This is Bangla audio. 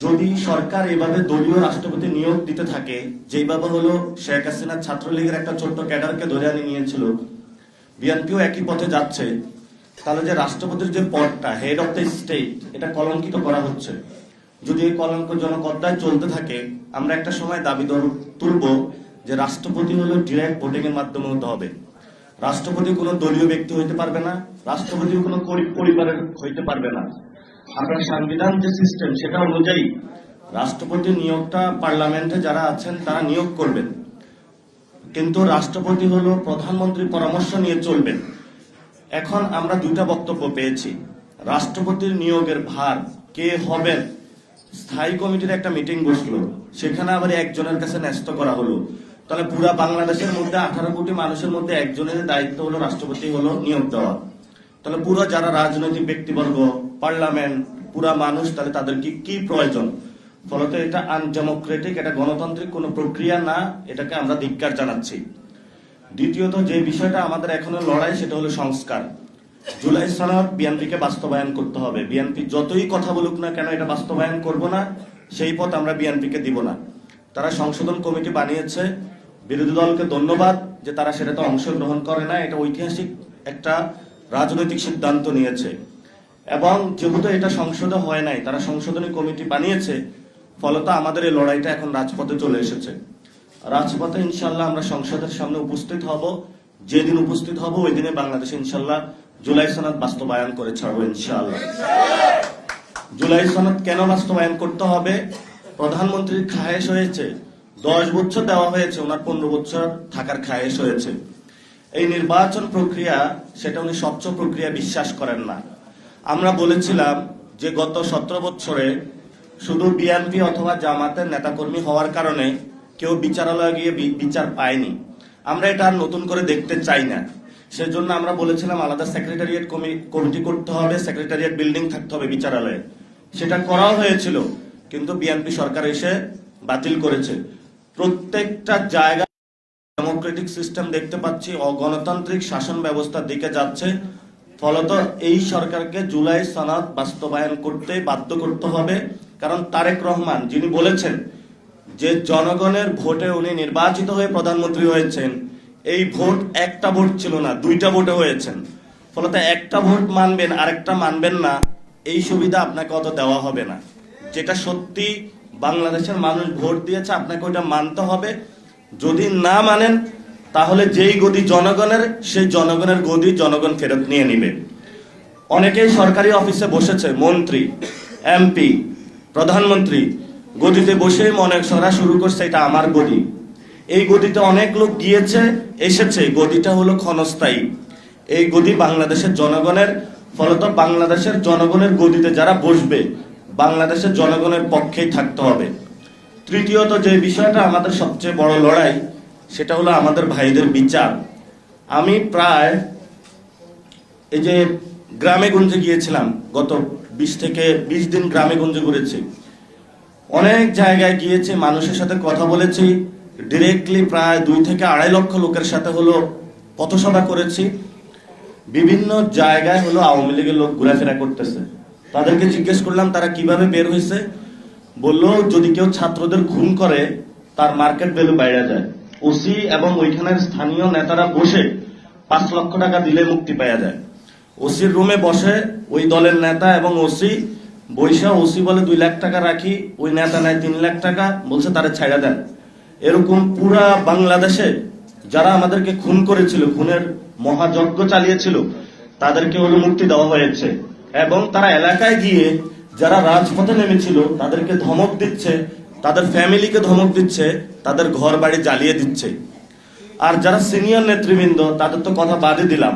যদি সরকার এভাবে দলীয় রাষ্ট্রপতি নিয়োগ দিতে থাকে, যেভাবে হলো শেখ হাসিনা ছাত্রলীগের একটা ছোট্ট ক্যাডারকে ধরে আনি নিয়েছিল, বিএনপিও একই পথে যাচ্ছে, তাহলে যে রাষ্ট্রপতির যে পদটা হেড অফ দ্য স্টেট, এটা কলঙ্কিত করা হচ্ছে। যদি এই কলঙ্কজনক অধ্যায় চলতে থাকে, আমরা একটা সময় দাবি তুলব যে রাষ্ট্রপতি হলো ডিরেক্ট ভোটিং এর মাধ্যমে হতে হবে। রাষ্ট্রপতি কোনো দলীয় ব্যক্তি হইতে পারবে না, রাষ্ট্রপতি কোনো গরিব পরিবারের হইতে পারবে না। আপনার সংবিধান যে সিস্টেম, সেটা অনুযায়ী রাষ্ট্রপতি নিয়োগটা পার্লামেন্টে যারা আছেন তারা নিয়োগ করবেন, কিন্তু রাষ্ট্রপতি হলো প্রধানমন্ত্রীর পরামর্শ নিয়ে চলবেন। এখন আমরা দুইটা বক্তব্য পেয়েছি। রাষ্ট্রপতির নিয়োগের ভার কে হবেন, স্থায়ী কমিটির একটা মিটিং বসলো, সেখানে আবার একজনের কাছে ন্যস্ত করা হলো। তাহলে পুরা বাংলাদেশের মধ্যে 18 কোটি মানুষের মধ্যে একজনের দায়িত্ব হলো রাষ্ট্রপতি হলো নিয়োগ দেওয়া। তাহলে পুরো যারা রাজনৈতিক ব্যক্তিবর্গ, পার্লামেন্ট, পুরা মানুষ, তাহলে তাদের কি প্রয়োজন? ফলত এটা আনডেমোক্রেটিক, এটা গণতান্ত্রিক কোনো প্রক্রিয়া না, এটাকে আমরা ধিক্কার জানাচ্ছি। দ্বিতীয়ত যে বিষয়টা আমাদের এখনো লড়াই, সেটা হলো সংস্কার। জুলাই সনদ বিএনপিকে বাস্তবায়ন করতে হবে। বিএনপি যতই কথা বলুক না কেন, এটা বাস্তবায়ন করব না, সেই পথ আমরা বিএনপিকে দিব না। তারা সংশোধন কমিটি বানিয়েছে, বিরোধী দলকে ধন্যবাদ যে তারা সেটাতে অংশগ্রহণ করে না। এটা ঐতিহাসিক একটা রাজনৈতিক সিদ্ধান্ত নিয়েছে, এবং যেহেতু এটা সংসদে হয় নাই, তারা সংশোধনী কমিটি বানিয়েছে, ফলত আমাদের এই লড়াইটা এখন রাজপথে চলে এসেছে। রাজপথে ইনশাল্লাহ আমরা সংসদের সামনে উপস্থিত হব। যেদিন উপস্থিত হব, ওই দিনে বাংলাদেশে ইনশাল্লাহ জুলাই সনদ বাস্তবায়ন করে ছাড়বো ইনশাআল্লাহ। জুলাই সনদ কেন বাস্তবায়ন করতে হবে? প্রধানমন্ত্রীর খায়েশ হয়েছে, 10 বছর দেওয়া হয়েছে, ওনার 15 বছর থাকার খায়েশ হয়েছে। এই নির্বাচন প্রক্রিয়া, সেটা উনি স্বচ্ছ প্রক্রিয়া বিশ্বাস করেন না। আমরা বলেছিলাম যে গত 17 বছরে শুধু বিএনপি অথবা জামাতের নেতাকর্মী হওয়ার কারণে কেউ বিচারালয়ে গিয়ে বিচার পায়নি। আমরা এটা আর নতুন করে দেখতে চাই না। সেজন্য আমরা বলেছিলাম আলাদা সেক্রেটারিয়েট কমিটি করতে হবে, সেক্রেটারিয়েট বিল্ডিং থাকতে হবে বিচারালয়ে। সেটা করাও হয়েছিল, কিন্তু বিএনপি সরকার এসে বাতিল করেছে। প্রত্যেকটা জায়গা ডেমোক্রেটিক সিস্টেম দেখতে পাচ্ছি অগণতান্ত্রিক শাসন ব্যবস্থার দিকে যাচ্ছে। ফলত এই সরকারকে জুলাই সনদ বাস্তবায়ন করতে বাধ্য করতে হবে। কারণ তারেক রহমান যিনি বলেছেন যে জনগণের ভোটে উনি নির্বাচিত হয়ে প্রধানমন্ত্রী হয়েছেন, এই ভোট একটা ভোট ছিল না, 2টা ভোটে হয়েছেন। ফলত একটা ভোট মানবেন, আরেকটা মানবেন না, এই সুবিধা আপনাকে অত দেওয়া হবে না। যেটা সত্যি বাংলাদেশের মানুষ ভোট দিয়েছে, আপনাকে ওইটা মানতে হবে। যদি না মানেন, তাহলে যেই গদি জনগণের, সেই জনগণের গদি জনগণ ফেরত নিয়ে নিবে। অনেকেই সরকারি অফিসে বসেছে, মন্ত্রী, এমপি, প্রধানমন্ত্রী গদিতে বসেই মনে করা শুরু করছে এটা আমার গদি। এই গদিতে অনেক লোক গিয়েছে এসেছে, গদিটা হলো ক্ষণস্থায়ী। এই গদি বাংলাদেশের জনগণের। ফলত বাংলাদেশের জনগণের গদিতে যারা বসবে, বাংলাদেশের জনগণের পক্ষেই থাকতে হবে। তৃতীয়ত যে বিষয়টা আমাদের সবচেয়ে বড় লড়াই, সেটা হলো আমাদের ভাইদের বিচার। আমি প্রায় এই যে গ্রামে গঞ্জে গিয়েছিলাম, গত 20 থেকে 20 দিন গ্রামে গঞ্জে ঘুরেছি। অনেক জায়গায় গিয়েছি, মানুষের সাথে কথা বলেছি। ডিরেক্টলি প্রায় 2 থেকে 2.5 লক্ষ লোকের সাথে হলো পথসভা করেছি। বিভিন্ন জায়গায় হলো আওয়ামী লীগের লোক ঘোরাফেরা করতেছে। তাদেরকে জিজ্ঞেস করলাম তারা কিভাবে বের হয়েছে। বললো যদি কেউ ছাত্রদের খুন করে, তার মার্কেট ভ্যালু বাইরে যায়। ওসি এবং ওইখানের স্থানীয় নেতারা বসে 5 লক্ষ টাকা দিলে মুক্তি পাওয়া যায়। ওসির রুমে বসে ওই দলের নেতা এবং ওসি বৈশা, ওসি বলে 2 লাখ টাকা রাখি, ওই নেতা নেয় 3 লাখ টাকা, বলছে তারা ছাইড়া দেন। এরকম পুরা বাংলাদেশে যারা আমাদেরকে খুন করেছিল, খুনের মহাযজ্ঞ চালিয়েছিল, তাদেরকে হলো মুক্তি দেওয়া হয়েছে। এবং তারা এলাকায় গিয়ে যারা রাজপথে নেমেছিল তাদেরকে ধমক দিচ্ছে, তাদের ফ্যামিলিকে ধমক দিচ্ছে, তাদের ঘর বাড়ি জ্বালিয়ে দিচ্ছে। আর যারা সিনিয়র নেতৃবৃন্দ, তাদের তো কথা বাদই দিলাম।